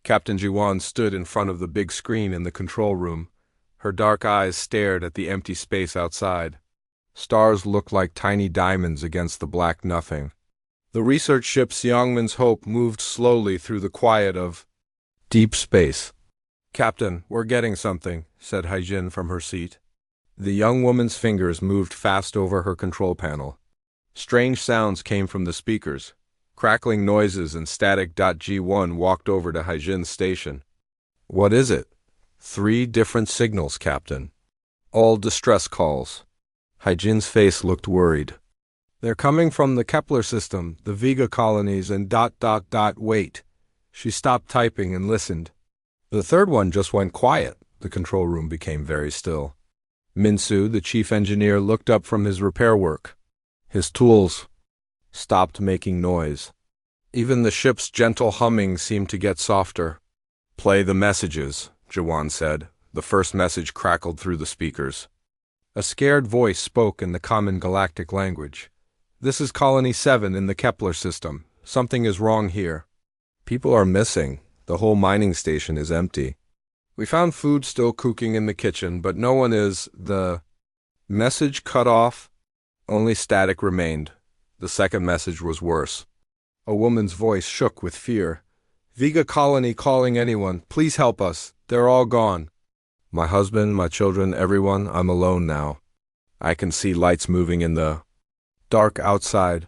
Captain Jiwan stood in front of the big screen in the control room. Her dark eyes stared at the empty space outside. Stars looked like tiny diamonds against the black nothing. The research ship Xiangmin's Hope moved slowly through the quiet of deep space. "Captain, we're getting something," said Haijin from her seat. The young woman's fingers moved fast over her control panel. Strange sounds came from the speakers. Crackling noises and static. G1 walked over to Haijin's station. "What is it?" "3 different signals, Captain. All distress calls." Haijin's face looked worried. "They're coming from the Kepler system, the Vega colonies, and ... Wait." She stopped typing and listened. The third one just went quiet. The control room became very still. Minsu, the chief engineer, looked up from his repair work. His tools stopped making noise. Even the ship's gentle humming seemed to get softer. "Play the messages," Jawan said. The first message crackled through the speakers. A scared voice spoke in the common galactic language. "This is Colony 7 in the Kepler system. Something is wrong here. People are missing. The whole mining station is empty. We found food still cooking in the kitchen, but no one is..." The message cut off. Only static remained. The second message was worse. A woman's voice shook with fear. "Vega colony calling anyone. Please help us. They're all gone. My husband, my children, everyone. I'm alone now. I can see lights moving in the dark outside.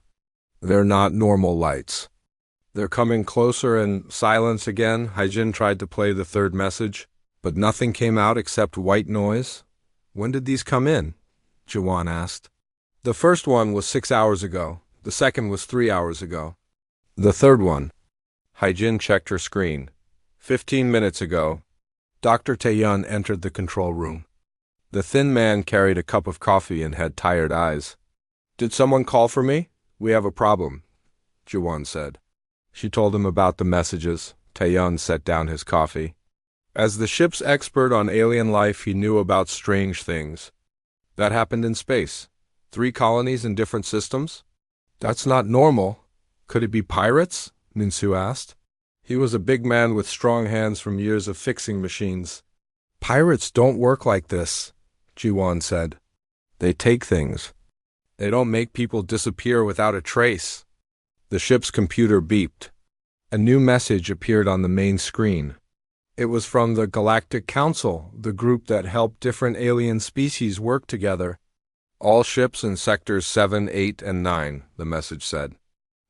They're not normal lights. They're coming closer." And silence again. Haijin tried to play the third message, but nothing came out except white noise. "When did these come in?" Jawan asked. "The first one was 6 hours ago. The second was 3 hours ago. The third one..." Haijin checked her screen. 15 minutes ago. Dr. Taeyun entered the control room. The thin man carried a cup of coffee and had tired eyes. "Did someone call for me? We have a problem," Jawan said. She told him about the messages. Taeyun set down his coffee. As the ship's expert on alien life, he knew about strange things. That happened in space. 3 colonies in different systems? That's not normal. Could it be pirates? Minsu asked. He was a big man with strong hands from years of fixing machines. "Pirates don't work like this," Jiwan said. "They take things. They don't make people disappear without a trace." The ship's computer beeped. A new message appeared on the main screen. It was from the Galactic Council, the group that helped different alien species work together. "All ships in sectors 7, 8, and 9, the message said.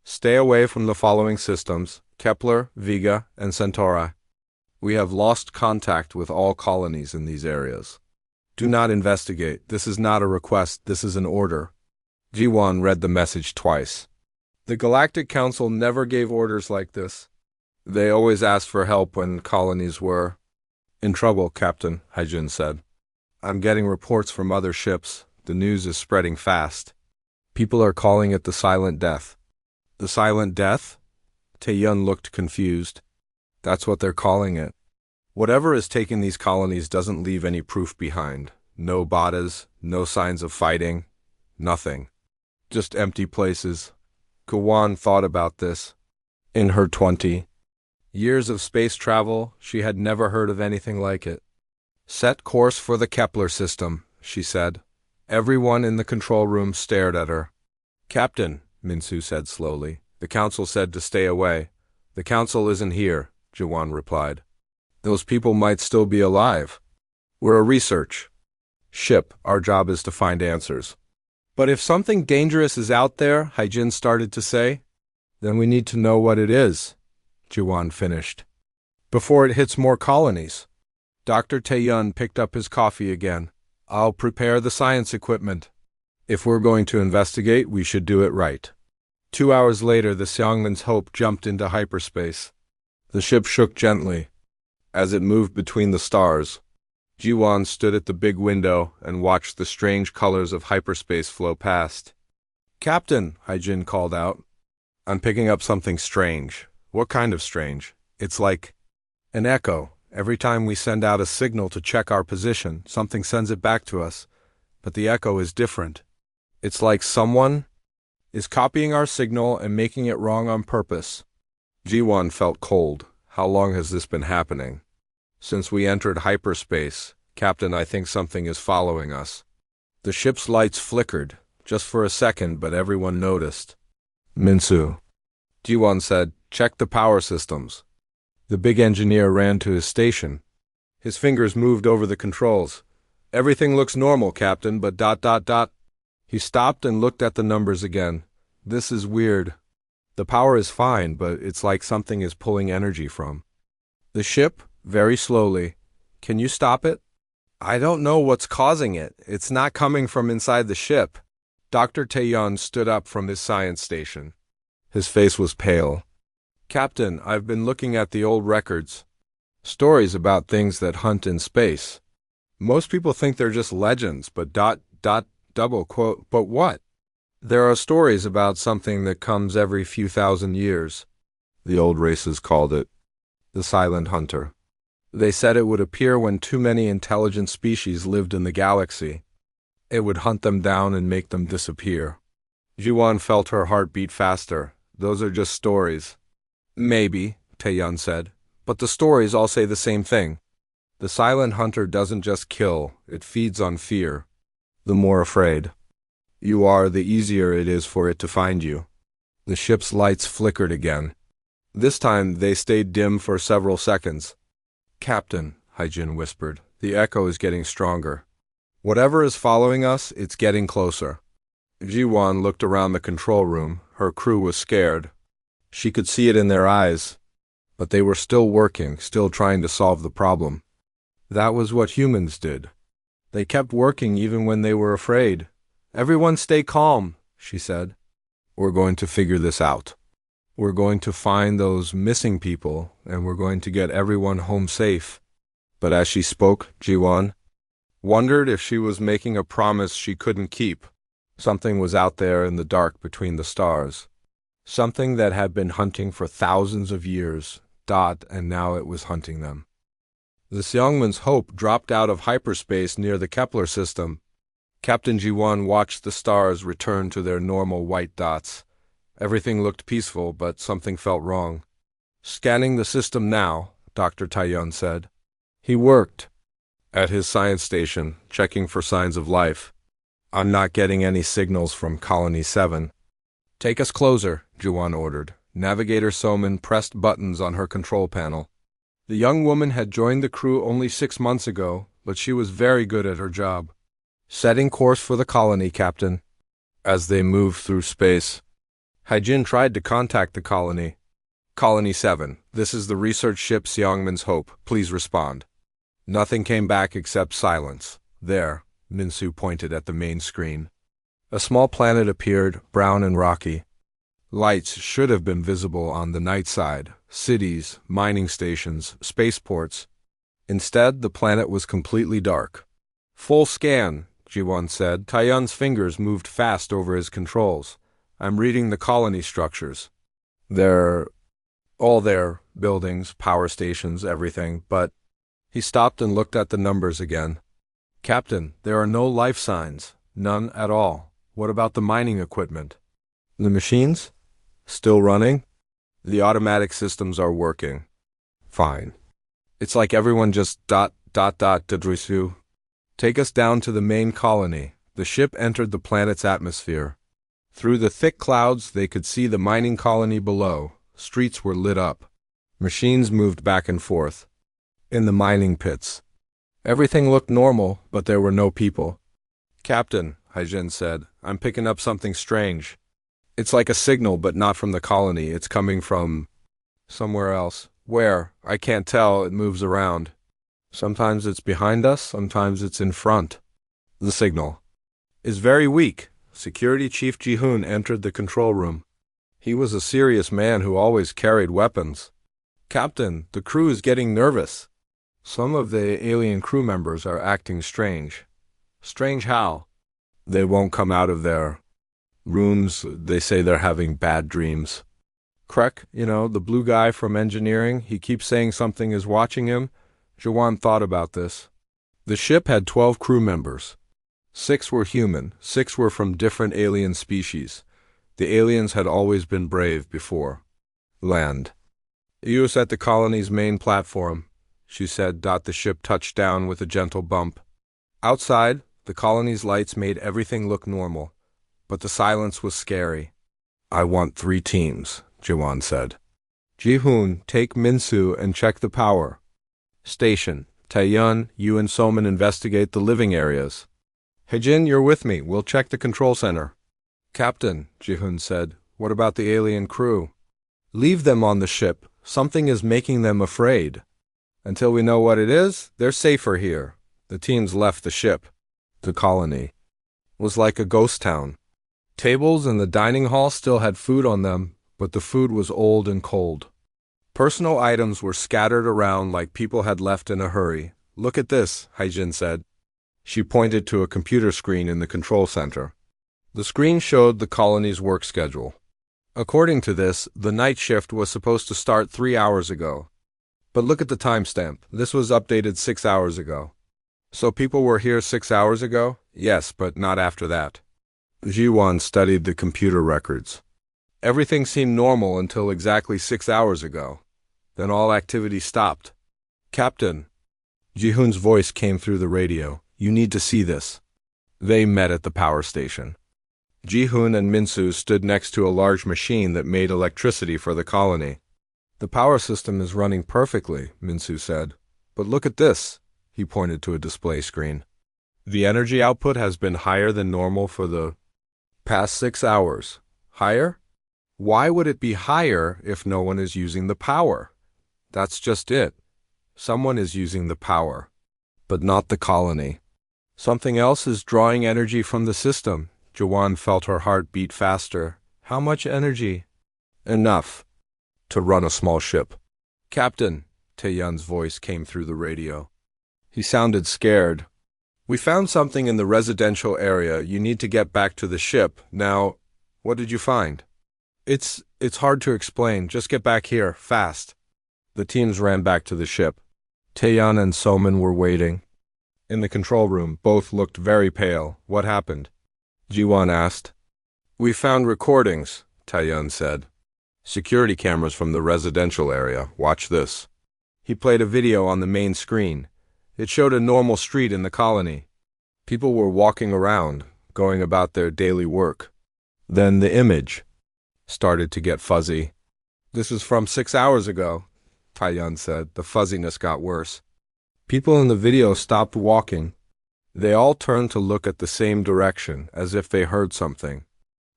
"Stay away from the following systems: Kepler, Vega, and Centauri. We have lost contact with all colonies in these areas. Do not investigate. This is not a request, this is an order." Jiwan read the message twice. The Galactic Council never gave orders like this. They always asked for help when colonies were in trouble, Captain, Haijin said. "I'm getting reports from other ships. The news is spreading fast. People are calling it the Silent Death." "The Silent Death?" Taeyun looked confused. "That's what they're calling it. Whatever is taking these colonies doesn't leave any proof behind. No bodies, no signs of fighting, nothing. Just empty places." Kawan thought about this. In her 20 years of space travel, she had never heard of anything like it. "Set course for the Kepler system," she said. Everyone in the control room stared at her. "Captain," Minsu said slowly, "the council said to stay away." "The council isn't here," Jawan replied. "Those people might still be alive. We're a research ship. Our job is to find answers." "But if something dangerous is out there," Haijin started to say, "then we need to know what it is," Jawan finished, "before it hits more colonies." Dr. Taeyun picked up his coffee again. "I'll prepare the science equipment. If we're going to investigate, we should do it right." 2 hours later, the Xiangmin's Hope jumped into hyperspace. The ship shook gently. As it moved between the stars, Jiwan stood at the big window and watched the strange colors of hyperspace flow past. "Captain," Haijin called out, "I'm picking up something strange." "What kind of strange?" "It's like an echo. Every time we send out a signal to check our position, something sends it back to us. But the echo is different. It's like someone is copying our signal and making it wrong on purpose." Jiwan felt cold. How long has this been happening? Since we entered hyperspace, Captain, I think something is following us. The ship's lights flickered, just for a second, but everyone noticed. Minsu, Jiwon said, check the power systems. The big engineer ran to his station. His fingers moved over the controls. Everything looks normal, Captain, but ... He stopped and looked at the numbers again. This is weird. The power is fine, but it's like something is pulling energy from the ship, very slowly. Can you stop it? I don't know what's causing it. It's not coming from inside the ship. Dr. Taeyeon stood up from his science station. His face was pale. Captain, I've been looking at the old records. Stories about things that hunt in space. Most people think they're just legends, but ... double quote, but what? There are stories about something that comes every few thousand years. The old races called it the Silent Hunter. They said it would appear when too many intelligent species lived in the galaxy. It would hunt them down and make them disappear. Jiwon felt her heart beat faster. Those are just stories. Maybe, Taeyeon said, but the stories all say the same thing. The Silent Hunter doesn't just kill, it feeds on fear. The more afraid you are, the easier it is for it to find you. The ship's lights flickered again. This time they stayed dim for several seconds. Captain, Haijin whispered, the echo is getting stronger. Whatever is following us, it's getting closer. Jiwon looked around the control room. Her crew was scared. She could see it in their eyes. But they were still working, still trying to solve the problem. That was what humans did. They kept working even when they were afraid. Everyone stay calm, she said. We're going to figure this out. We're going to find those missing people, and we're going to get everyone home safe. But as she spoke, Jiwon wondered if she was making a promise she couldn't keep. Something was out there in the dark between the stars. Something that had been hunting for thousands of years, and now it was hunting them. The Seongman's Hope dropped out of hyperspace near the Kepler system. Captain Jiwon watched the stars return to their normal white dots. Everything looked peaceful, but something felt wrong. Scanning the system now, Dr. Taeyeon said. He worked at his science station, checking for signs of life. I'm not getting any signals from Colony 7. Take us closer, Jiwon ordered. Navigator Soman pressed buttons on her control panel. The young woman had joined the crew only 6 months ago, but she was very good at her job. Setting course for the colony, Captain. As they moved through space, Haijin tried to contact the colony. Colony 7, this is the research ship Seongman's Hope. Please respond. Nothing came back except silence. There, Minsu pointed at the main screen. A small planet appeared, brown and rocky. Lights should have been visible on the night side. Cities, mining stations, spaceports. Instead, the planet was completely dark. Full scan, Jiwon said. Taeyeon's fingers moved fast over his controls. I'm reading the colony structures. They're all there, buildings, power stations, everything, but... He stopped and looked at the numbers again. Captain, there are no life signs. None at all. What about the mining equipment? The machines? Still running? The automatic systems are working. Fine. It's like everyone just ... Dadrisu. Take us down to the main colony. The ship entered the planet's atmosphere. Through the thick clouds, they could see the mining colony below. Streets were lit up. Machines moved back and forth. In the mining pits. Everything looked normal, but there were no people. Captain, Haijin said, I'm picking up something strange. It's like a signal, but not from the colony. It's coming from somewhere else. Where? I can't tell. It moves around. Sometimes it's behind us, sometimes it's in front. The signal is very weak. Security Chief Ji-hoon entered the control room. He was a serious man who always carried weapons. Captain, the crew is getting nervous. Some of the alien crew members are acting strange. Strange how? They won't come out of their rooms. They say they're having bad dreams. Krek, the blue guy from engineering, he keeps saying something is watching him. Jawan thought about this. The ship had 12 crew members. 6 were human, 6 were from different alien species. The aliens had always been brave before. Land. "Use at the colony's main platform," she said. The ship touched down with a gentle bump. Outside, the colony's lights made everything look normal, but the silence was scary. "I want 3 teams," Jiwan said. "Ji-hoon, take Minsu and check the power station. Taeyun, you and Soman investigate the living areas. Hejin, you're with me. We'll check the control center." "Captain," Ji-hoon said, "what about the alien crew?" "Leave them on the ship. Something is making them afraid. Until we know what it is, they're safer here." The teams left the ship. The colony was like a ghost town. Tables in the dining hall still had food on them, but the food was old and cold. Personal items were scattered around like people had left in a hurry. "Look at this," Haijin said. She pointed to a computer screen in the control center. The screen showed the colony's work schedule. According to this, the night shift was supposed to start 3 hours ago. But look at the timestamp. This was updated 6 hours ago. So people were here 6 hours ago? Yes, but not after that. Jiwan studied the computer records. Everything seemed normal until exactly 6 hours ago. Then all activity stopped. "Captain," Ji-hoon's voice came through the radio. "You need to see this." They met at the power station. Ji-hoon and Minsu stood next to a large machine that made electricity for the colony. "The power system is running perfectly," Minsu said. "But look at this." He pointed to a display screen. "The energy output has been higher than normal for the past 6 hours. Higher? Why would it be higher if no one is using the power? That's just it. Someone is using the power, but not the colony. Something else is drawing energy from the system." Jawan felt her heart beat faster. "How much energy?" "Enough to run a small ship." "Captain," Taeyun's voice came through the radio. He sounded scared. "We found something in the residential area. You need to get back to the ship. Now, what did you find?" It's hard to explain. Just get back here, fast." The teams ran back to the ship. Taeyun and Soman were waiting. In the control room, both looked very pale. "What happened?" Jiwan asked. "We found recordings," Taeyun said. "Security cameras from the residential area. Watch this." He played a video on the main screen. It showed a normal street in the colony. People were walking around, going about their daily work. Then the image started to get fuzzy. "This is from 6 hours ago," Taeyun said. The fuzziness got worse. People in the video stopped walking. They all turned to look at the same direction, as if they heard something.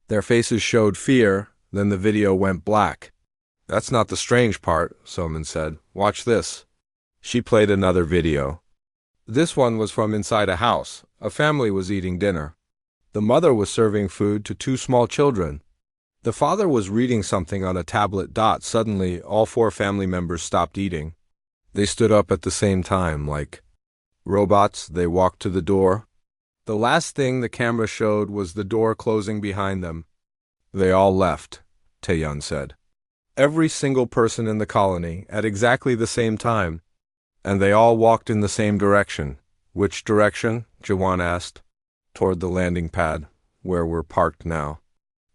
Their faces showed fear, then the video went black. "That's not the strange part," Soman said. "Watch this." She played another video. This one was from inside a house. A family was eating dinner. The mother was serving food to 2 small children. The father was reading something on a tablet. Suddenly, all 4 family members stopped eating. They stood up at the same time, like robots. They walked to the door. The last thing the camera showed was the door closing behind them. "They all left," Taeyun said. "Every single person in the colony, at exactly the same time. And they all walked in the same direction." "Which direction?" Jawan asked. "Toward the landing pad, where we're parked now."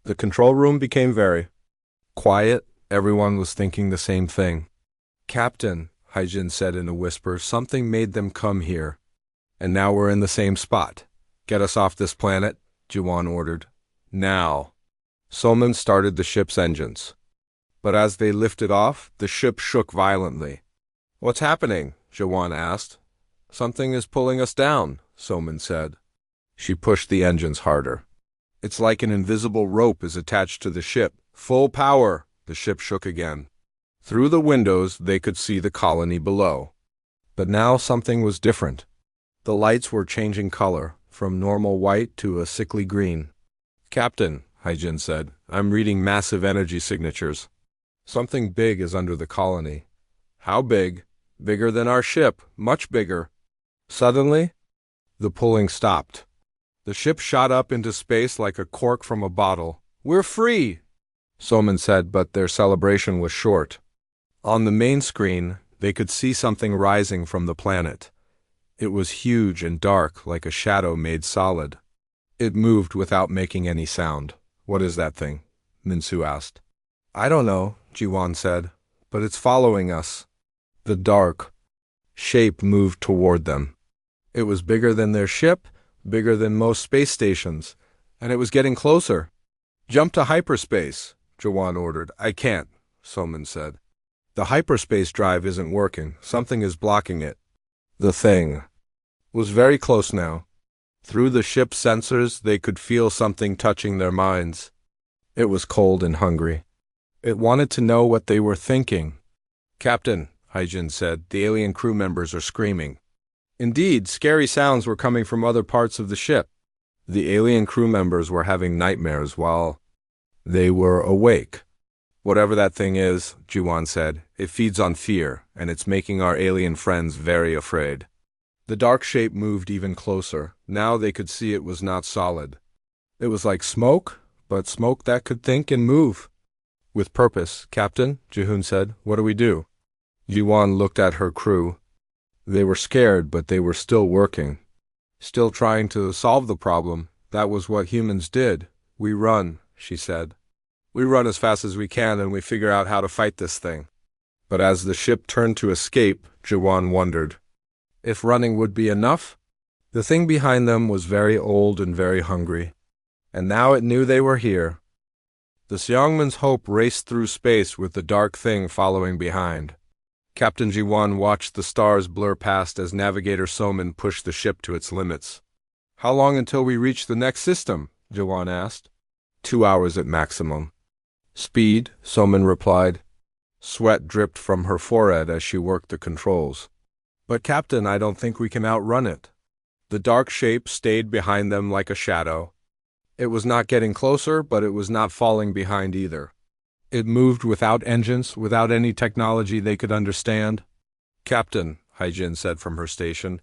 The control room became very quiet. Everyone was thinking the same thing. "Captain," Haijin said in a whisper, "something made them come here. And now we're in the same spot. Get us off this planet," Jawan ordered. "Now." Soman started the ship's engines. But as they lifted off, the ship shook violently. "What's happening?" Jawan asked. "Something is pulling us down," Soman said. She pushed the engines harder. "It's like an invisible rope is attached to the ship. Full power!" The ship shook again. Through the windows, they could see the colony below. But now something was different. The lights were changing color, from normal white to a sickly green. "Captain," Haijin said, "I'm reading massive energy signatures. Something big is under the colony." "How big?" "Bigger than our ship. Much bigger." Suddenly, the pulling stopped. The ship shot up into space like a cork from a bottle. "We're free!" Soman said, but their celebration was short. On the main screen, they could see something rising from the planet. It was huge and dark, like a shadow made solid. It moved without making any sound. "What is that thing?" Minsu asked. "I don't know," Jiwan said, but it's following us. The dark shape moved toward them. It was bigger than their ship, bigger than most space stations, and it was getting closer. Jump to hyperspace, Jawan ordered. I can't, Soman said. The hyperspace drive isn't working. Something is blocking it. The thing was very close now. Through the ship's sensors, they could feel something touching their minds. It was cold and hungry. It wanted to know what they were thinking. Captain, Hyjin said, the alien crew members are screaming. Indeed, scary sounds were coming from other parts of the ship. The alien crew members were having nightmares while they were awake. Whatever that thing is, Juwan said, it feeds on fear, and it's making our alien friends very afraid. The dark shape moved even closer. Now they could see it was not solid. It was like smoke, but smoke that could think and move. With purpose, Captain, Jihun said. What do we do? Jiwan looked at her crew. They were scared, but they were still working. Still trying to solve the problem. That was what humans did. We run, she said. We run as fast as we can and we figure out how to fight this thing. But as the ship turned to escape, Jiwan wondered if running would be enough. The thing behind them was very old and very hungry, and now it knew they were here. The Xiongman's hope raced through space with the dark thing following behind. Captain Jiwan watched the stars blur past as Navigator Soman pushed the ship to its limits. How long until we reach the next system? Jiwan asked. 2 hours at maximum. Speed, Soman replied. Sweat dripped from her forehead as she worked the controls. But Captain, I don't think we can outrun it. The dark shape stayed behind them like a shadow. It was not getting closer, but it was not falling behind either. It moved without engines, without any technology they could understand. Captain, Hyjin said from her station,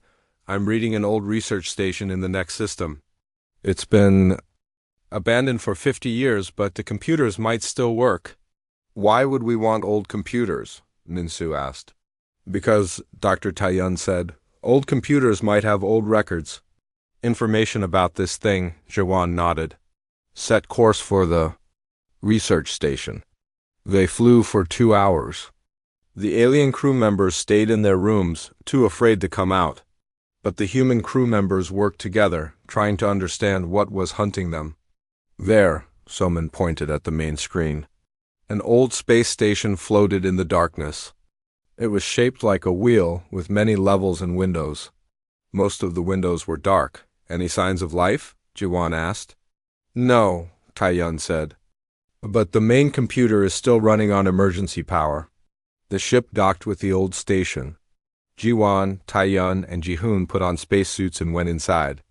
I'm reading an old research station in the next system. It's been abandoned for 50 years, but the computers might still work. Why would we want old computers? Minsu asked. Because, Dr. Taiyun said, old computers might have old records. Information about this thing, Jawan nodded. Set course for the research station. They flew for 2 hours. The alien crew members stayed in their rooms, too afraid to come out. But the human crew members worked together, trying to understand what was hunting them. There, Soman pointed at the main screen. An old space station floated in the darkness. It was shaped like a wheel, with many levels and windows. Most of the windows were dark. Any signs of life? Jiwan asked. No, Taiyun said. But the main computer is still running on emergency power. The ship docked with the old station. Jiwan, Taiyun, and Jihun put on spacesuits and went inside.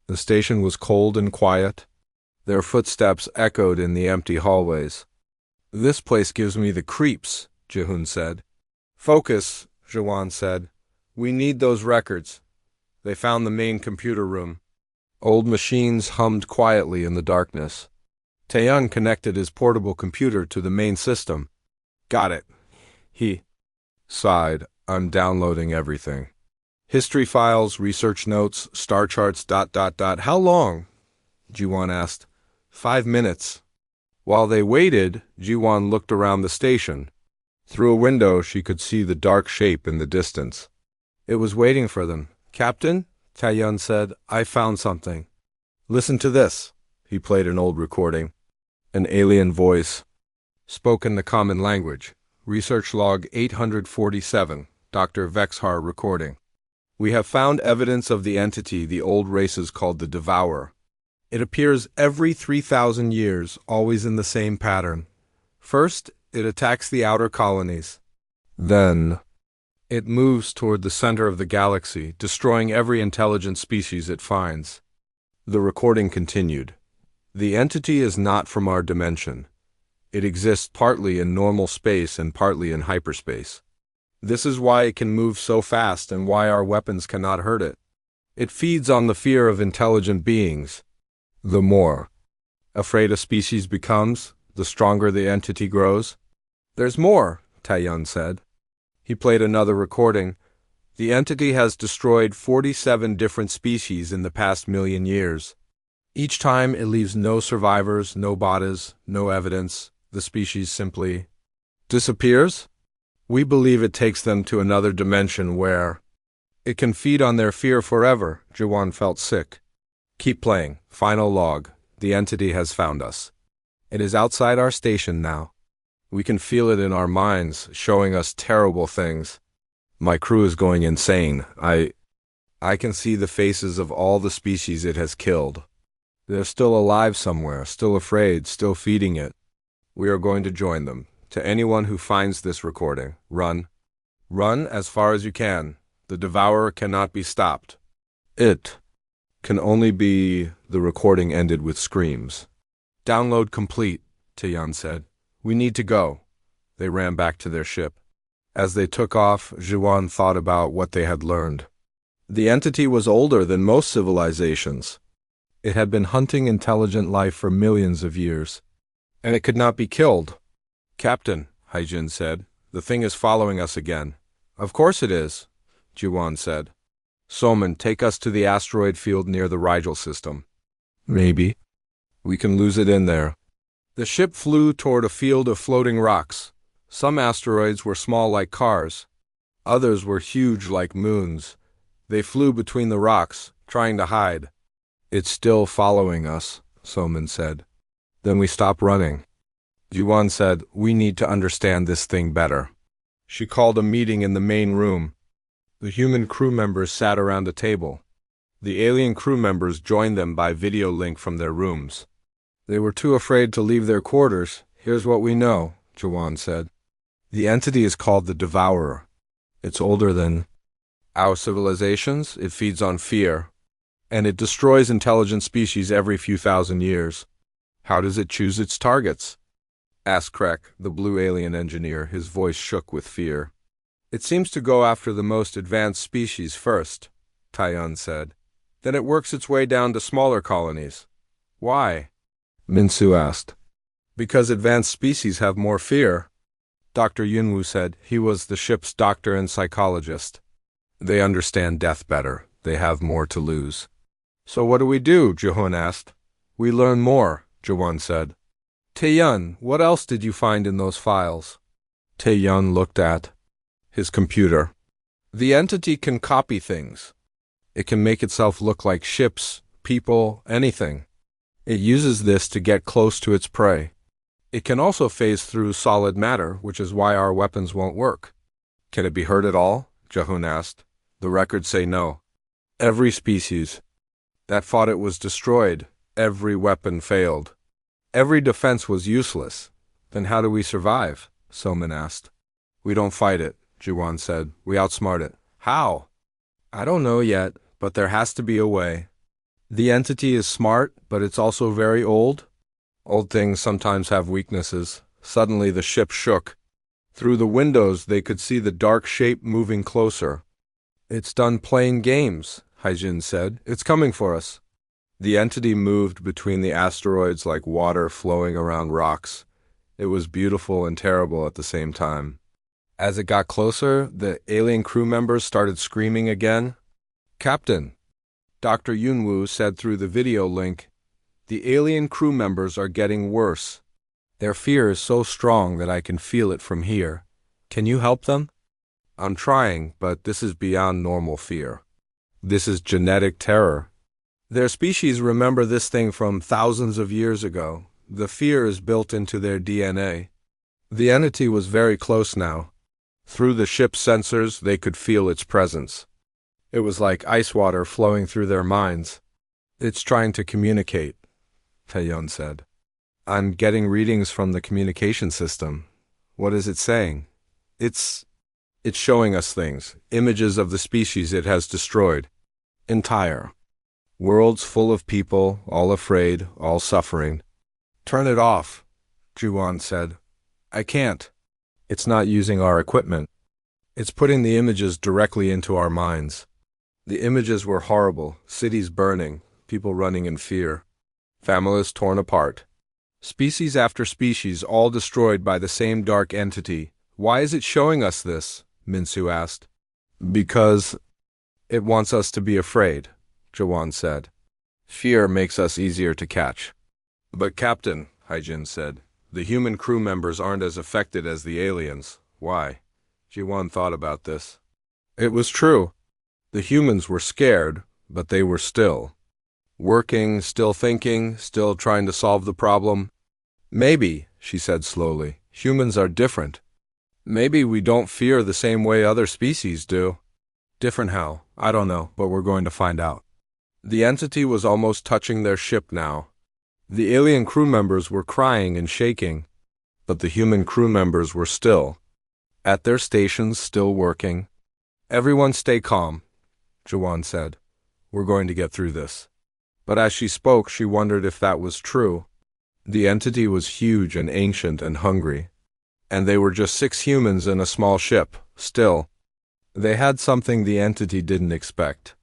The station was cold and quiet. Their footsteps echoed in the empty hallways. This place gives me the creeps, Jihun said. Focus, Jiwan said. We need those records. They found the main computer room. Old machines hummed quietly in the darkness. Taeyun connected his portable computer to the main system. Got it. He sighed. I'm downloading everything. History files, research notes, star charts, ... How long? Jiwan asked. 5 minutes. While they waited, Jiwan looked around the station. Through a window, she could see the dark shape in the distance. It was waiting for them. Captain, Taiyun said, I found something. Listen to this. He played an old recording. An alien voice spoke in the common language. Research log 847, Dr. Vexhar recording. We have found evidence of the entity the old races called the Devourer. It appears every 3,000 years, always in the same pattern. First, it attacks the outer colonies. Then, it moves toward the center of the galaxy, destroying every intelligent species it finds. The recording continued. The entity is not from our dimension. It exists partly in normal space and partly in hyperspace. This is why it can move so fast and why our weapons cannot hurt it. It feeds on the fear of intelligent beings. The more afraid a species becomes, the stronger the entity grows. There's more, Taiyun said. He played another recording. The entity has destroyed 47 different species in the past 1,000,000 years. Each time it leaves no survivors, no bodies, no evidence. The species simply disappears. We believe it takes them to another dimension where it can feed on their fear forever. Jawan felt sick. Keep playing. Final log. The entity has found us. It is outside our station now. We can feel it in our minds, showing us terrible things. My crew is going insane. I can see the faces of all the species it has killed. They're still alive somewhere, still afraid, still feeding it. We are going to join them. To anyone who finds this recording, run. Run as far as you can. The devourer cannot be stopped. It can only be... The recording ended with screams. Download complete, Taeyeon said. We need to go. They ran back to their ship. As they took off, Jiwan thought about what they had learned. The entity was older than most civilizations. It had been hunting intelligent life for millions of years. And it could not be killed. Captain, Haijin said, the thing is following us again. Of course it is, Jiwan said. Soman, take us to the asteroid field near the Rigel system. Maybe. We can lose it in there. The ship flew toward a field of floating rocks. Some asteroids were small like cars. Others were huge like moons. They flew between the rocks, trying to hide. It's still following us, Soman said. Then we stop running. Jiwan said, we need to understand this thing better. She called a meeting in the main room. The human crew members sat around a table. The alien crew members joined them by video link from their rooms. They were too afraid to leave their quarters. Here's what we know, Jiwan said. The entity is called the Devourer. It's older than our civilizations. It feeds on fear. And it destroys intelligent species every few thousand years. How does it choose its targets? Asked Krek, the blue alien engineer. His voice shook with fear. It seems to go after the most advanced species first, Taeyeon said. Then it works its way down to smaller colonies. Why? Minsu asked. Because advanced species have more fear. Dr. Yunwoo said. He was the ship's doctor and psychologist. They understand death better. They have more to lose. So what do we do? Jihun asked. We learn more, Jawan said. Taeyeon, what else did you find in those files? Taeyeon looked at his computer. The entity can copy things. It can make itself look like ships, people, anything. It uses this to get close to its prey. It can also phase through solid matter, which is why our weapons won't work. Can it be hurt at all? Jahun asked. The records say no. Every species that fought it was destroyed. Every weapon failed. Every defense was useless. Then how do we survive? Soman asked. We don't fight it, Jiwan said. We outsmart it. How? I don't know yet, but there has to be a way. The entity is smart, but it's also very old. Old things sometimes have weaknesses. Suddenly the ship shook. Through the windows they could see the dark shape moving closer. It's done playing games, Haijin said. It's coming for us. The entity moved between the asteroids like water flowing around rocks. It was beautiful and terrible at the same time. As it got closer, the alien crew members started screaming again. Captain, Dr. Yunwoo said through the video link, the alien crew members are getting worse. Their fear is so strong that I can feel it from here. Can you help them? I'm trying, but this is beyond normal fear. This is genetic terror. Their species remember this thing from thousands of years ago. The fear is built into their DNA. The entity was very close now. Through the ship's sensors, they could feel its presence. It was like ice water flowing through their minds. It's trying to communicate, Taeyeon said. I'm getting readings from the communication system. What is it saying? It's showing us things, images of the species it has destroyed. Entire. Worlds full of people, all afraid, all suffering. Turn it off, Jiwan said. I can't. It's not using our equipment. It's putting the images directly into our minds. The images were horrible, cities burning, people running in fear, families torn apart. Species after species all destroyed by the same dark entity. Why is it showing us this? Minsu asked. Because it wants us to be afraid, Jawan said. Fear makes us easier to catch. But Captain, Haijin said, the human crew members aren't as affected as the aliens. Why? Ji-won thought about this. It was true. The humans were scared, but they were still working, still thinking, still trying to solve the problem. Maybe, she said slowly, humans are different. Maybe we don't fear the same way other species do. Different how? I don't know, but we're going to find out. The entity was almost touching their ship now. The alien crew members were crying and shaking, but the human crew members were still at their stations, still working. Everyone stay calm, Ji-won said. We're going to get through this. But as she spoke, she wondered if that was true. The entity was huge and ancient and hungry, and they were just 6 humans in a small ship. Still, they had something the entity didn't expect.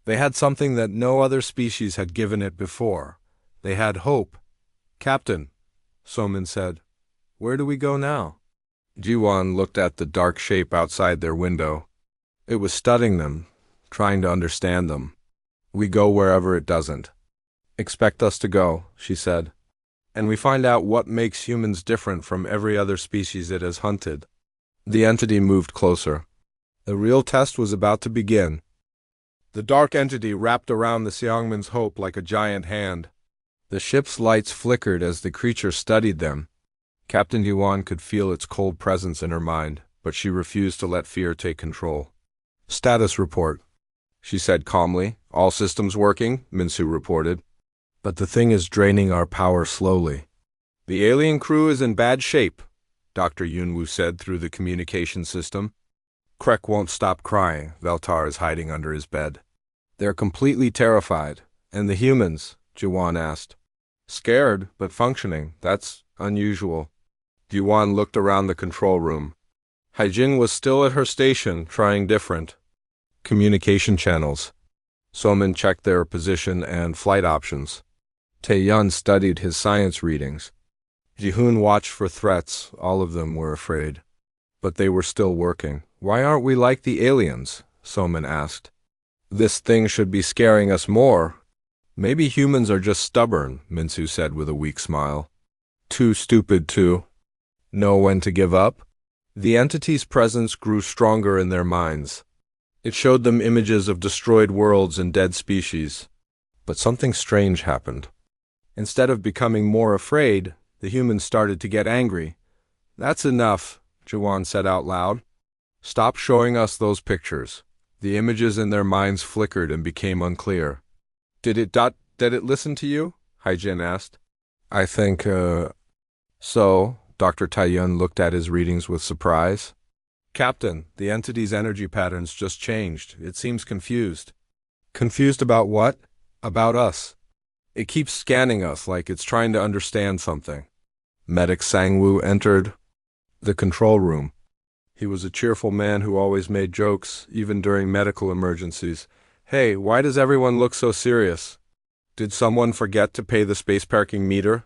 They had something that no other species had given it before. They had hope. Captain, Somin said, where do we go now? Ji-won looked at the dark shape outside their window. It was studying them, trying to understand them. We go wherever it doesn't expect us to go, she said. And we find out what makes humans different from every other species it has hunted. The entity moved closer. The real test was about to begin. The dark entity wrapped around the Seongman's hope like a giant hand. The ship's lights flickered as the creature studied them. Captain Ji-won could feel its cold presence in her mind, but she refused to let fear take control. Status report, she said calmly. All systems working, Min-soo reported. But the thing is draining our power slowly. The alien crew is in bad shape, Dr. Yun-woo said through the communication system. Krek won't stop crying. Veltar is hiding under his bed. They're completely terrified. And the humans? Ji-won asked. Scared, but functioning. That's unusual. Ji-won looked around the control room. Haijin was still at her station, trying different communication channels. Somin checked their position and flight options. Tae-yun studied his science readings. Ji-hoon watched for threats. All of them were afraid. But they were still working. Why aren't we like the aliens? Somin asked. This thing should be scaring us more. Maybe humans are just stubborn, Min-soo said with a weak smile. Too stupid to know when to give up? The entity's presence grew stronger in their minds. It showed them images of destroyed worlds and dead species. But something strange happened. Instead of becoming more afraid, the humans started to get angry. That's enough, Ji-won said out loud. Stop showing us those pictures. The images in their minds flickered and became unclear. Did it listen to you? Haijin asked. I think, So, Dr. Tae-yun looked at his readings with surprise. Captain, the entity's energy patterns just changed. It seems confused. Confused about what? About us. It keeps scanning us like it's trying to understand something. Medic Sang-woo entered the control room. He was a cheerful man who always made jokes, even during medical emergencies. Hey, why does everyone look so serious? Did someone forget to pay the space parking meter?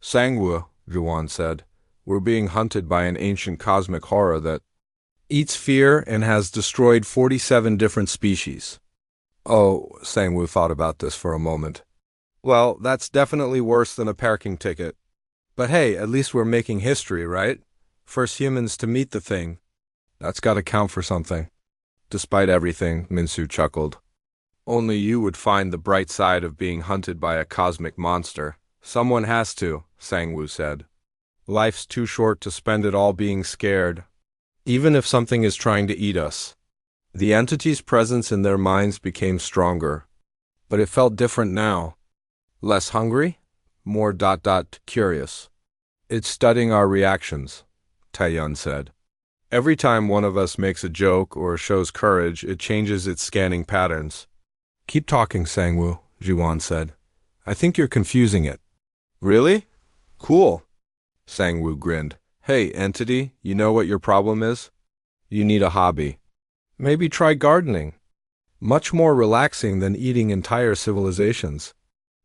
Sang-woo, Ji-won said. We're being hunted by an ancient cosmic horror that eats fear and has destroyed 47 different species. Oh, Sang-woo thought about this for a moment. Well, that's definitely worse than a parking ticket. But hey, at least we're making history, right? First humans to meet the thing. That's got to count for something. Despite everything, Min-soo chuckled. Only you would find the bright side of being hunted by a cosmic monster. Someone has to, Sang-woo said. Life's too short to spend it all being scared, even if something is trying to eat us. The entity's presence in their minds became stronger, but it felt different now. Less hungry, more curious. It's studying our reactions, Tae-yun said. Every time one of us makes a joke or shows courage, it changes its scanning patterns. Keep talking, Sang-woo, Ji-won said. I think you're confusing it. Really? Cool. Sang-woo grinned. Hey, entity, you know what your problem is? You need a hobby. Maybe try gardening. Much more relaxing than eating entire civilizations.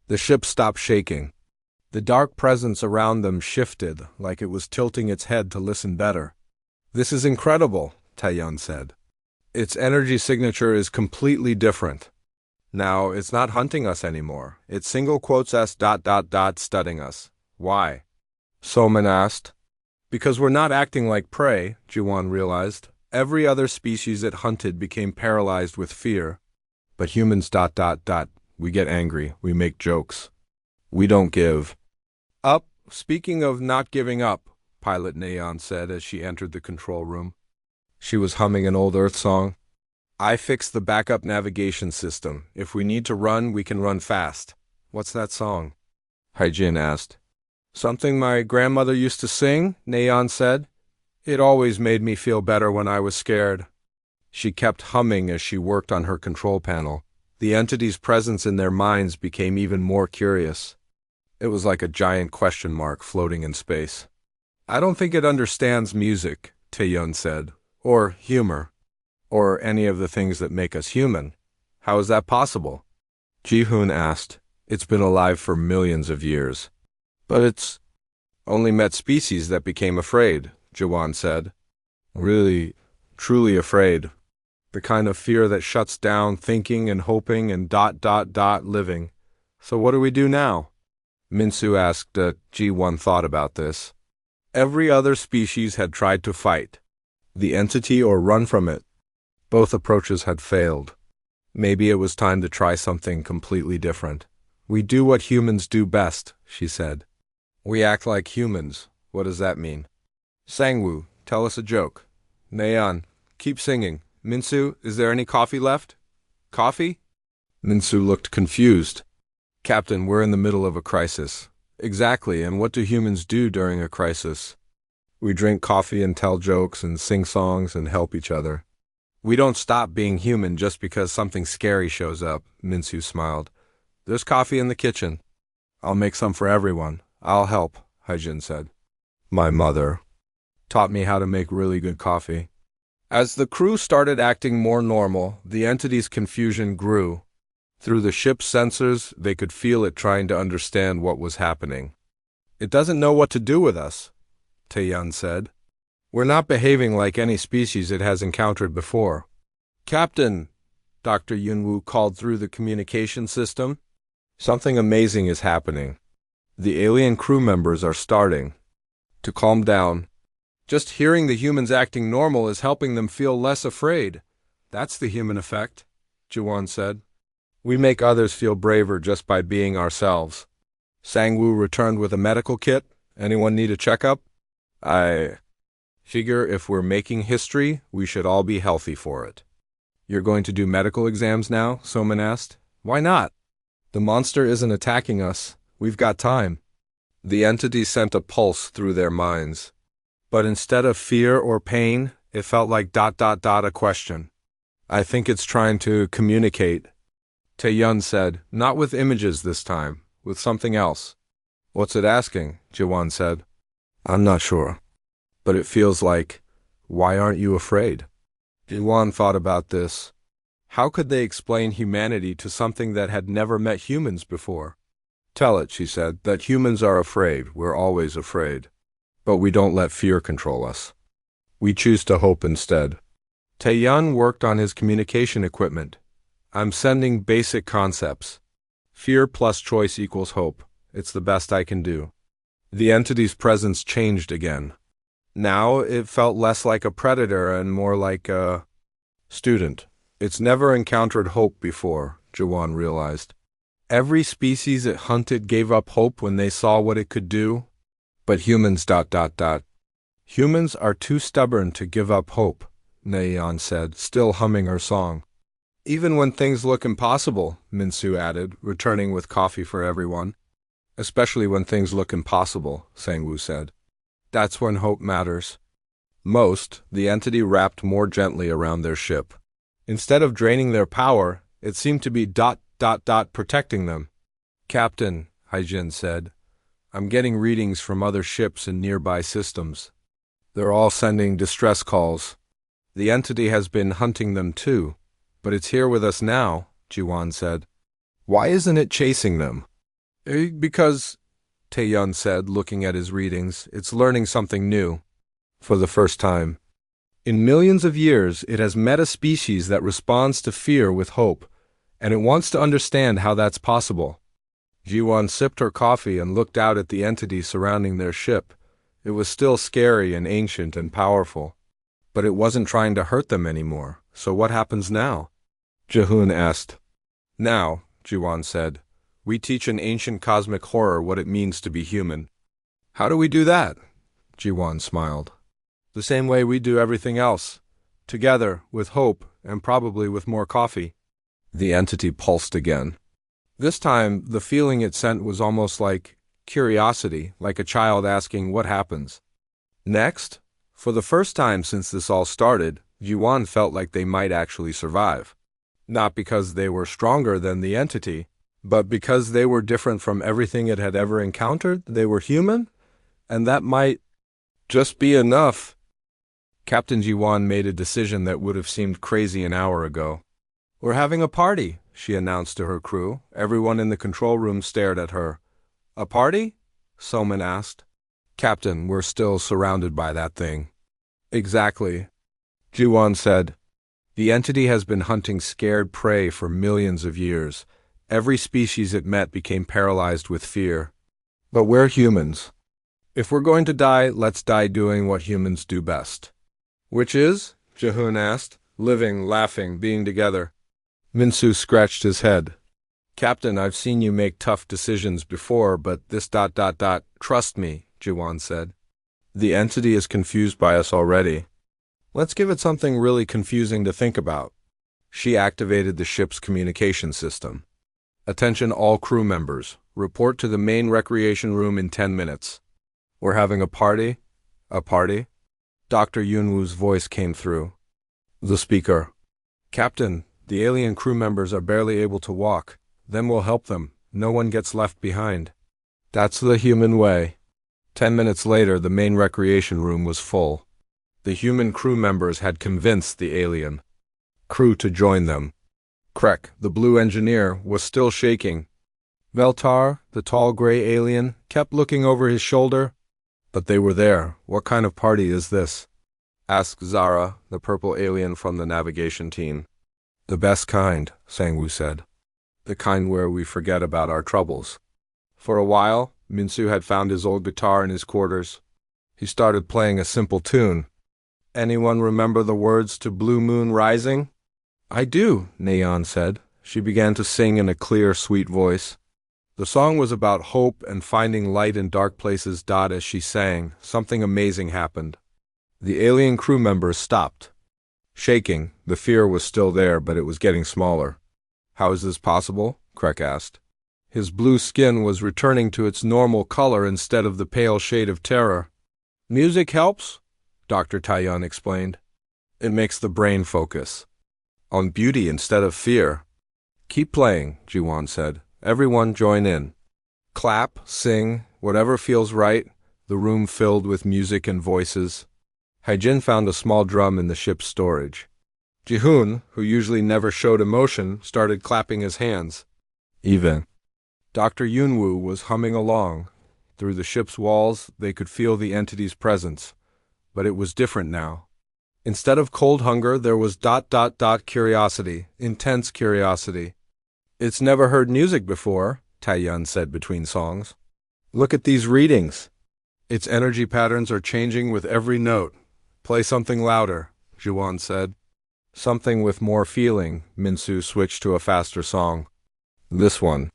The ship stopped shaking. The dark presence around them shifted, like it was tilting its head to listen better. This is incredible, Tae-yun said. Its energy signature is completely different. Now, it's not hunting us anymore. It's single quotes s ... studying us. Why? Somin asked. Because we're not acting like prey, Ji-won realized. Every other species it hunted became paralyzed with fear. But humans ... We get angry, we make jokes. We don't give up. Speaking of not giving up, Pilot Neon said as she entered the control room. She was humming an old Earth song. I fixed the backup navigation system. If we need to run, we can run fast. What's that song? Hyjin asked. Something my grandmother used to sing, Neon said. It always made me feel better when I was scared. She kept humming as she worked on her control panel. The entity's presence in their minds became even more curious. It was like a giant question mark floating in space. I don't think it understands music, Taeyun said, or humor, or any of the things that make us human. How is that possible? Ji-hoon asked. It's been alive for millions of years. But it's only met species that became afraid, Jawan said. Really, truly afraid. The kind of fear that shuts down thinking and hoping and ... living. So what do we do now? Minsu asked. Ji-won thought about this. Every other species had tried to fight the entity or run from it. Both approaches had failed. Maybe it was time to try something completely different. We do what humans do best, she said. We act like humans. What does that mean? Sangwoo, tell us a joke. Naeon, keep singing. Minsu, is there any coffee left? Coffee? Minsu looked confused. Captain, we're in the middle of a crisis. Exactly, and what do humans do during a crisis? We drink coffee and tell jokes and sing songs and help each other. We don't stop being human just because something scary shows up, Minsu smiled. There's coffee in the kitchen. I'll make some for everyone. I'll help, Hyjin said. My mother taught me how to make really good coffee. As the crew started acting more normal, the entity's confusion grew. Through the ship's sensors, they could feel it trying to understand what was happening. It doesn't know what to do with us, Taeyun said. We're not behaving like any species it has encountered before. Captain, Dr. Yunwoo called through the communication system. Something amazing is happening. The alien crew members are starting to calm down. Just hearing the humans acting normal is helping them feel less afraid. That's the human effect, Jawan said. We make others feel braver just by being ourselves. Sangwoo returned with a medical kit. Anyone need a checkup? I figure if we're making history, we should all be healthy for it. You're going to do medical exams now? Soman asked. Why not? The monster isn't attacking us. We've got time. The entity sent a pulse through their minds. But instead of fear or pain, it felt like ... a question. I think it's trying to communicate. Taeyun said, not with images this time, with something else. What's it asking? Jawan said. I'm not sure. But it feels like, why aren't you afraid? Jawan thought about this. How could they explain humanity to something that had never met humans before? Tell it, she said, that humans are afraid. We're always afraid. But we don't let fear control us. We choose to hope instead. Taeyun worked on his communication equipment. I'm sending basic concepts. Fear plus choice equals hope. It's the best I can do. The entity's presence changed again. Now it felt less like a predator and more like a student. It's never encountered hope before, Jawan realized. Every species it hunted gave up hope when they saw what it could do. But humans ... Humans are too stubborn to give up hope, Naeon said, still humming her song. Even when things look impossible, Minsu added, returning with coffee for everyone. Especially when things look impossible, Sangwoo said. That's when hope matters. Most, the entity wrapped more gently around their ship. Instead of draining their power, it seemed to be ... protecting them. Captain, Hyjin said, I'm getting readings from other ships in nearby systems. They're all sending distress calls. The entity has been hunting them too, but it's here with us now, Jiwan said. Why isn't it chasing them? Because, Taeyun said, looking at his readings, it's learning something new. For the first time. In millions of years, it has met a species that responds to fear with hope, and it wants to understand how that's possible. Jiwan sipped her coffee and looked out at the entity surrounding their ship. It was still scary and ancient and powerful. But it wasn't trying to hurt them anymore, so what happens now? Jehun asked. Now, Jiwan said, we teach an ancient cosmic horror what it means to be human. How do we do that? Jiwan smiled. The same way we do everything else. Together, with hope, and probably with more coffee. The entity pulsed again. This time, the feeling it sent was almost like curiosity, like a child asking what happens. Next, for the first time since this all started, Jiwan felt like they might actually survive. Not because they were stronger than the entity, but because they were different from everything it had ever encountered. They were human, and that might just be enough. Captain Jiwan made a decision that would have seemed crazy an hour ago. We're having a party, she announced to her crew. Everyone in the control room stared at her. A party? Soman asked. Captain, we're still surrounded by that thing. Exactly. Jiwan said. The entity has been hunting scared prey for millions of years. Every species it met became paralyzed with fear. But we're humans. If we're going to die, let's die doing what humans do best. Which is? Jehun asked. Living, laughing, being together. Minsu scratched his head. Captain, I've seen you make tough decisions before, but this ... Trust me, Jiwan said. The entity is confused by us already. Let's give it something really confusing to think about. She activated the ship's communication system. Attention all crew members. Report to the main recreation room in 10 minutes. We're having a party? A party? Dr. Yunwu's voice came through. The speaker. Captain, the alien crew members are barely able to walk. Then we'll help them. No one gets left behind. That's the human way. 10 minutes later, the main recreation room was full. The human crew members had convinced the alien crew to join them. Krek, the blue engineer, was still shaking. Veltar, the tall gray alien, kept looking over his shoulder. But they were there. What kind of party is this? Asked Zara, the purple alien from the navigation team. The best kind, Sangwoo said. The kind where we forget about our troubles. For a while, Minsu had found his old guitar in his quarters. He started playing a simple tune. Anyone remember the words to Blue Moon Rising? I do, Neon said. She began to sing in a clear, sweet voice. The song was about hope and finding light in dark places. As she sang, something amazing happened. The alien crew members stopped. Shaking, the fear was still there, but it was getting smaller. How is this possible? Krek asked. His blue skin was returning to its normal color instead of the pale shade of terror. Music helps, Dr. Taiyun explained. It makes the brain focus on beauty instead of fear. Keep playing, Jiwan said. Everyone join in. Clap, sing, whatever feels right. The room filled with music and voices. Haijin found a small drum in the ship's storage. Jihun, who usually never showed emotion, started clapping his hands. Even. Dr. Yunwu was humming along. Through the ship's walls, they could feel the entity's presence. But it was different now. Instead of cold hunger, there was ... curiosity, intense curiosity. It's never heard music before, Taiyun said between songs. Look at these readings. Its energy patterns are changing with every note. Play something louder, Jiwan said. Something with more feeling, Minsu switched to a faster song. This one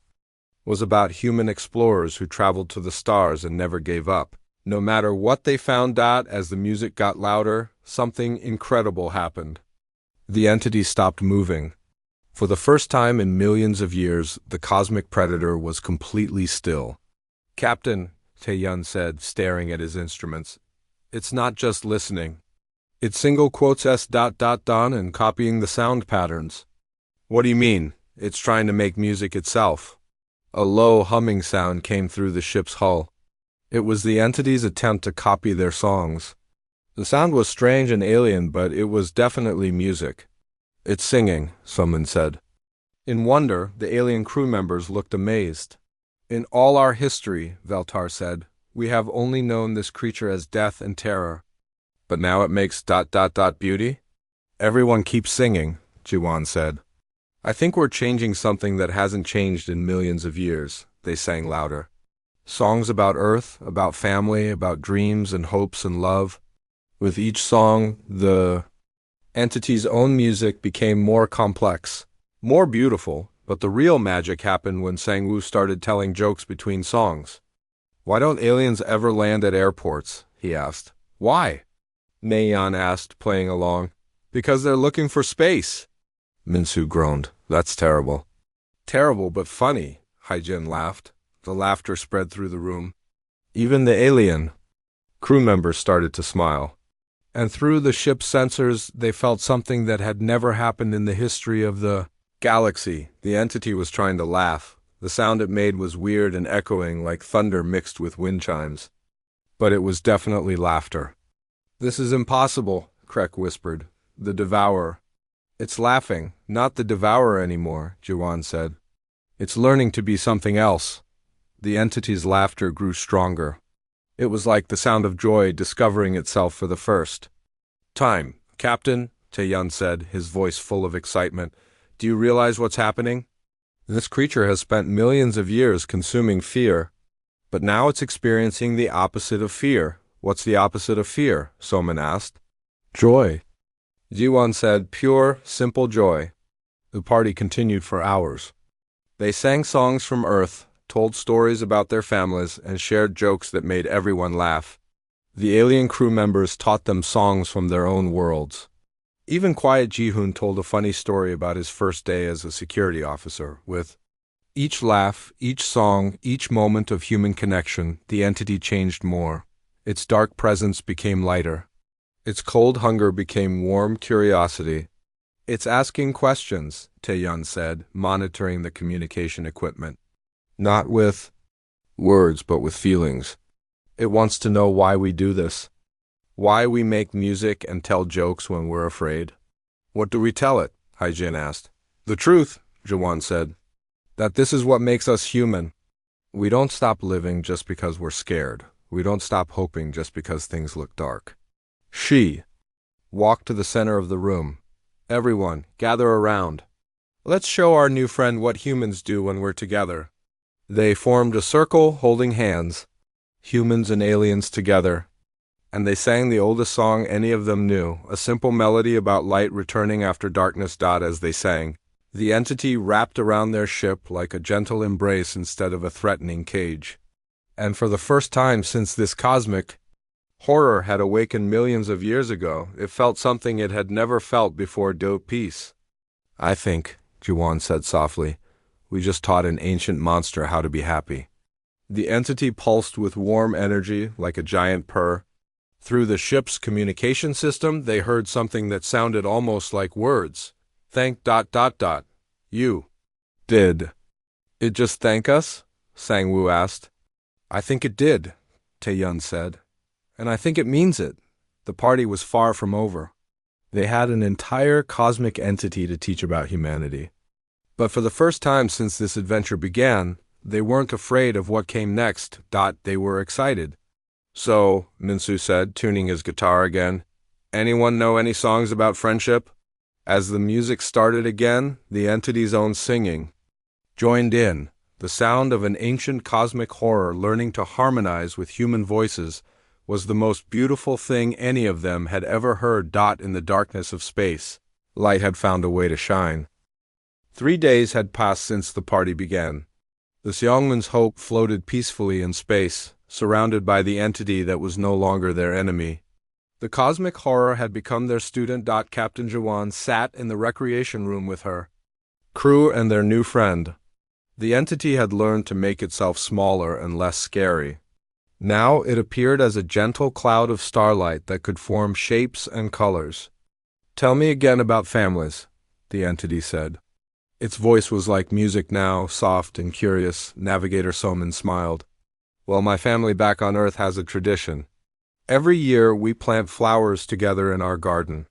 was about human explorers who traveled to the stars and never gave up. No matter what they found. As the music got louder, something incredible happened. The entity stopped moving. For the first time in millions of years, the cosmic predator was completely still. Captain, Taiyun said, staring at his instruments, it's not just listening. It's single quotes s ... and copying the sound patterns. What do you mean? It's trying to make music itself. A low humming sound came through the ship's hull. It was the entity's attempt to copy their songs. The sound was strange and alien, but it was definitely music. It's singing, someone said. In wonder, the alien crew members looked amazed. In all our history, Veltar said, we have only known this creature as death and terror. But now it makes ... beauty? Everyone keeps singing, Jiwan said. I think we're changing something that hasn't changed in millions of years, they sang louder. Songs about Earth, about family, about dreams and hopes and love. With each song, the entity's own music became more complex, more beautiful, but the real magic happened when Sang-woo started telling jokes between songs. Why don't aliens ever land at airports? He asked. Why? Mayan asked, playing along. Because they're looking for space. Minsu groaned. That's terrible. Terrible, but funny, Haijin laughed. The laughter spread through the room. Even the alien crew members started to smile. And through the ship's sensors, they felt something that had never happened in the history of the galaxy. The entity was trying to laugh. The sound it made was weird and echoing like thunder mixed with wind chimes. But it was definitely laughter. This is impossible, Krek whispered. The devourer. It's laughing, not the devourer anymore, Jiwan said. It's learning to be something else. The entity's laughter grew stronger. It was like the sound of joy discovering itself for the first time. Captain, Taeyun said, his voice full of excitement. Do you realize what's happening? This creature has spent millions of years consuming fear, but now it's experiencing the opposite of fear. What's the opposite of fear? Soman asked. Joy. Jiwan said, pure, simple joy. The party continued for hours. They sang songs from Earth, told stories about their families, and shared jokes that made everyone laugh. The alien crew members taught them songs from their own worlds. Even Quiet Ji-hoon told a funny story about his first day as a security officer. With each laugh, each song, each moment of human connection, the entity changed more. Its dark presence became lighter. Its cold hunger became warm curiosity. It's asking questions, Taeyun said, monitoring the communication equipment. Not with words, but with feelings. It wants to know why we do this. Why we make music and tell jokes when we're afraid. What do we tell it? Haijin asked. The truth, Jawan said. That this is what makes us human. We don't stop living just because we're scared. We don't stop hoping just because things look dark. She walked to the center of the room. Everyone, gather around. Let's show our new friend what humans do when we're together. They formed a circle, holding hands, humans and aliens together, and they sang the oldest song any of them knew, a simple melody about light returning after darkness. As they sang, the entity wrapped around their ship like a gentle embrace instead of a threatening cage. And for the first time since this cosmic horror had awakened millions of years ago, it felt something it had never felt before. Peace. I think, Juwon said softly, we just taught an ancient monster how to be happy. The entity pulsed with warm energy like a giant purr. Through the ship's communication system, they heard something that sounded almost like words. Thank ... You. Did it just thank us? Sang-woo asked. I think it did, Taeyun said. And I think it means it. The party was far from over. They had an entire cosmic entity to teach about humanity. But for the first time since this adventure began, they weren't afraid of what came next. They were excited. So, Minsu said, tuning his guitar again, anyone know any songs about friendship? As the music started again, the entity's own singing joined in, the sound of an ancient cosmic horror learning to harmonize with human voices was the most beautiful thing any of them had ever heard. In the darkness of space, light had found a way to shine. 3 days had passed since the party began. The Seongman's hope floated peacefully in space, surrounded by the entity that was no longer their enemy. The cosmic horror had become their student. Captain Jawan sat in the recreation room with her crew and their new friend. The entity had learned to make itself smaller and less scary. Now it appeared as a gentle cloud of starlight that could form shapes and colors. Tell me again about families, the entity said. Its voice was like music now, soft and curious. Navigator Soman smiled. Well, my family back on Earth has a tradition. Every year we plant flowers together in our garden.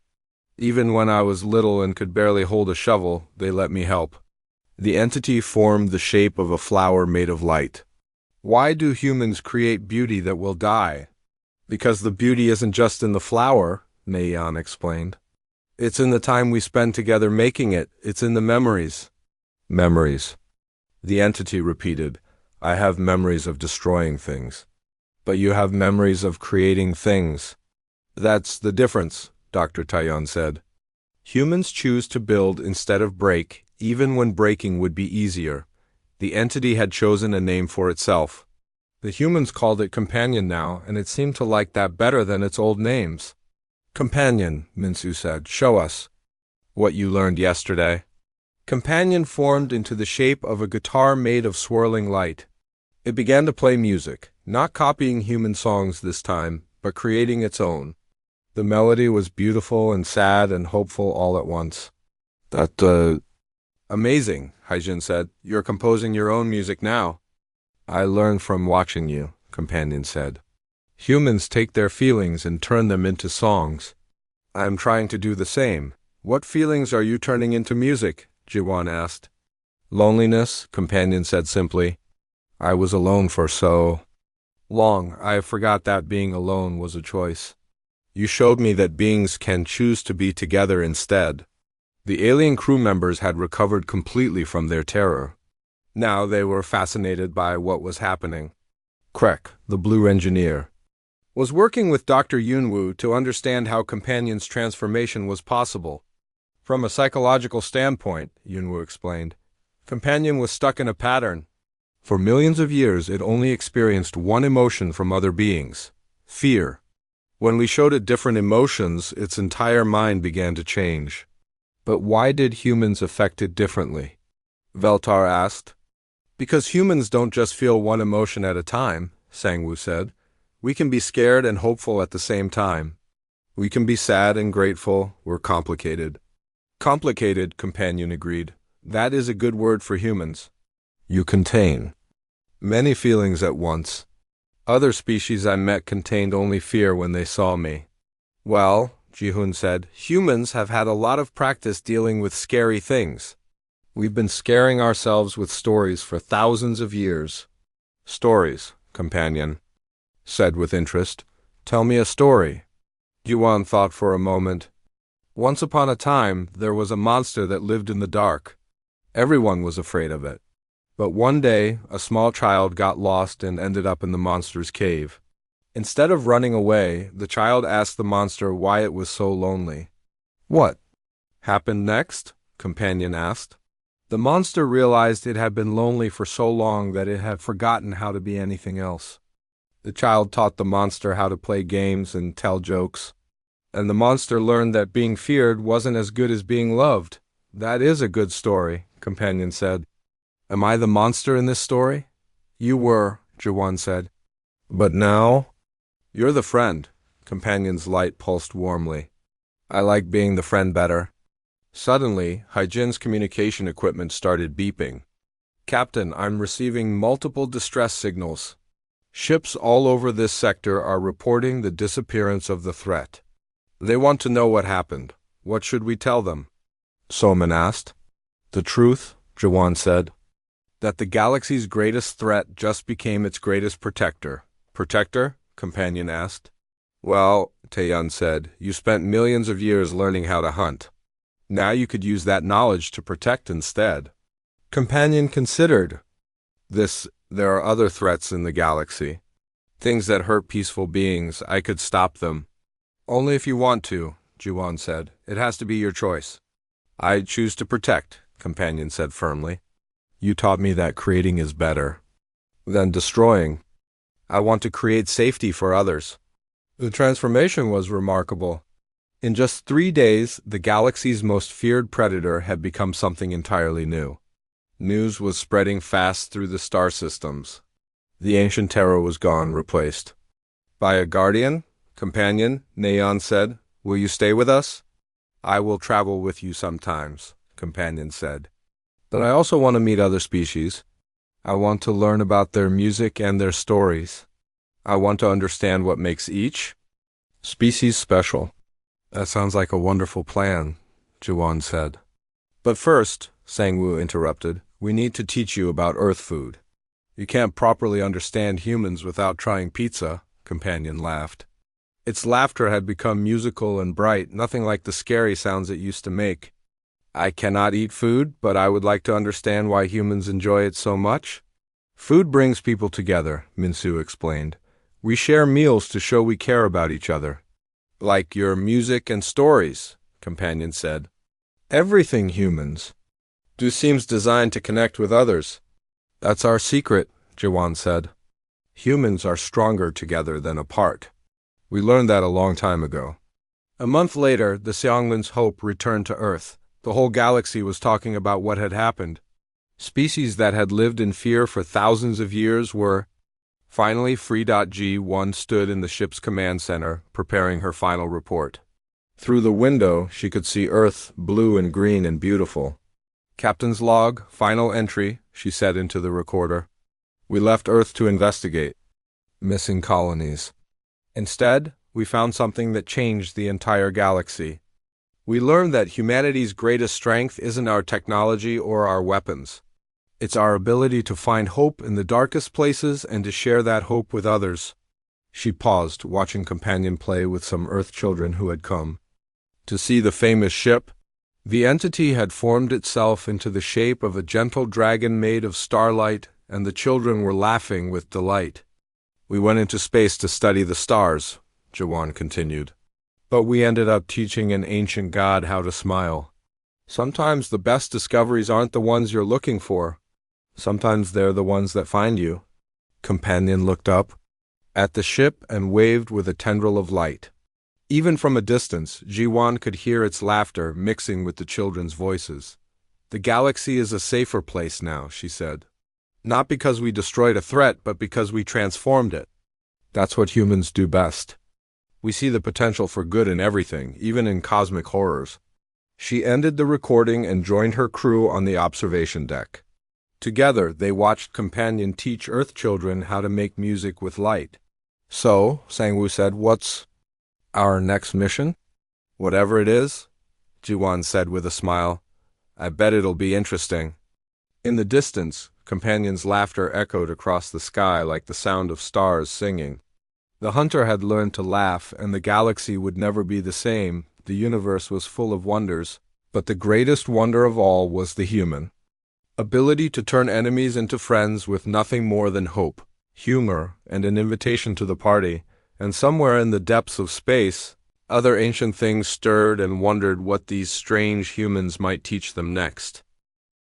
Even when I was little and could barely hold a shovel, they let me help. The entity formed the shape of a flower made of light. Why do humans create beauty that will die? Because the beauty isn't just in the flower, Mayan explained. It's in the time we spend together making it. It's in the memories. Memories. The entity repeated. I have memories of destroying things. But you have memories of creating things. That's the difference, Dr. Tayan said. Humans choose to build instead of break, even when breaking would be easier. The entity had chosen a name for itself. The humans called it Companion now, and it seemed to like that better than its old names. Companion, Minsu said, show us what you learned yesterday. Companion formed into the shape of a guitar made of swirling light. It began to play music, not copying human songs this time, but creating its own. The melody was beautiful and sad and hopeful all at once. Amazing, Haijin said. You're composing your own music now. I learned from watching you, Companion said. Humans take their feelings and turn them into songs. I'm trying to do the same. What feelings are you turning into music? Jiwan asked. Loneliness, Companion said simply. I was alone for so long, I forgot that being alone was a choice. You showed me that beings can choose to be together instead. The alien crew members had recovered completely from their terror. Now they were fascinated by what was happening. Krek, the blue engineer, was working with Dr. Yunwu to understand how Companion's transformation was possible. From a psychological standpoint, Yunwu explained, Companion was stuck in a pattern. For millions of years, it only experienced one emotion from other beings: fear. When we showed it different emotions, its entire mind began to change. But why did humans affect it differently? Veltar asked. Because humans don't just feel one emotion at a time, Sangwoo said. We can be scared and hopeful at the same time. We can be sad and grateful. We're complicated. Complicated, Companion agreed. That is a good word for humans. You contain many feelings at once. Other species I met contained only fear when they saw me. Well, Jihun said, humans have had a lot of practice dealing with scary things. We've been scaring ourselves with stories for thousands of years. Stories, Companion said with interest. Tell me a story. Yuan thought for a moment. Once upon a time, there was a monster that lived in the dark. Everyone was afraid of it. But one day, a small child got lost and ended up in the monster's cave. Instead of running away, the child asked the monster why it was so lonely. What happened next? Companion asked. The monster realized it had been lonely for so long that it had forgotten how to be anything else. The child taught the monster how to play games and tell jokes. And the monster learned that being feared wasn't as good as being loved. That is a good story, Companion said. Am I the monster in this story? You were, Jawan said. But now? You're the friend. Companion's light pulsed warmly. I like being the friend better. Suddenly, Haijin's communication equipment started beeping. Captain, I'm receiving multiple distress signals. Ships all over this sector are reporting the disappearance of the threat. They want to know what happened. What should we tell them? Soman asked. The truth, Jawan said. That the galaxy's greatest threat just became its greatest protector. Protector? Companion asked. Well, Taeyun said, you spent millions of years learning how to hunt. Now you could use that knowledge to protect instead. Companion considered. There are other threats in the galaxy. Things that hurt peaceful beings. I could stop them. Only if you want to, Juwon said. It has to be your choice. I choose to protect, Companion said firmly. You taught me that creating is better than destroying. I want to create safety for others. The transformation was remarkable. In just 3 days, the galaxy's most feared predator had become something entirely new. News was spreading fast through the star systems. The ancient terror was gone, replaced by a guardian, Companion, Neon said. Will you stay with us? I will travel with you sometimes, Companion said. But I also want to meet other species. I want to learn about their music and their stories. I want to understand what makes each species special. That sounds like a wonderful plan, Juwon said. But first, Sangwoo interrupted, we need to teach you about Earth food. You can't properly understand humans without trying pizza, Companion laughed. Its laughter had become musical and bright, nothing like the scary sounds it used to make. I cannot eat food, but I would like to understand why humans enjoy it so much. Food brings people together, Minsu explained. We share meals to show we care about each other. Like your music and stories, Companion said. Everything humans do seems designed to connect with others. That's our secret, Jawan said. Humans are stronger together than apart. We learned that a long time ago. A month later, the Xionglin's hope returned to Earth. The whole galaxy was talking about what had happened. Species that had lived in fear for thousands of years were finally free. G1 stood in the ship's command center, preparing her final report. Through the window, she could see Earth, blue and green and beautiful. Captain's log, final entry, she said into the recorder. We left Earth to investigate. Missing colonies. Instead, we found something that changed the entire galaxy. We learned that humanity's greatest strength isn't our technology or our weapons. It's our ability to find hope in the darkest places and to share that hope with others. She paused, watching Companion play with some Earth children who had come to see the famous ship. The entity had formed itself into the shape of a gentle dragon made of starlight, and the children were laughing with delight. We went into space to study the stars, Jawan continued. But we ended up teaching an ancient god how to smile. Sometimes the best discoveries aren't the ones you're looking for. Sometimes they're the ones that find you. Companion looked up at the ship and waved with a tendril of light. Even from a distance, Jiwan could hear its laughter mixing with the children's voices. The galaxy is a safer place now, she said. Not because we destroyed a threat, but because we transformed it. That's what humans do best. We see the potential for good in everything, even in cosmic horrors. She ended the recording and joined her crew on the observation deck. Together, they watched Companion teach Earth children how to make music with light. So, Sangwoo said, what's our next mission? Whatever it is, Jiwan said with a smile. I bet it'll be interesting. In the distance, Companion's laughter echoed across the sky like the sound of stars singing. The hunter had learned to laugh, and the galaxy would never be the same. The universe was full of wonders, but the greatest wonder of all was the human ability to turn enemies into friends with nothing more than hope, humor, and an invitation to the party. And somewhere in the depths of space, other ancient things stirred and wondered what these strange humans might teach them next.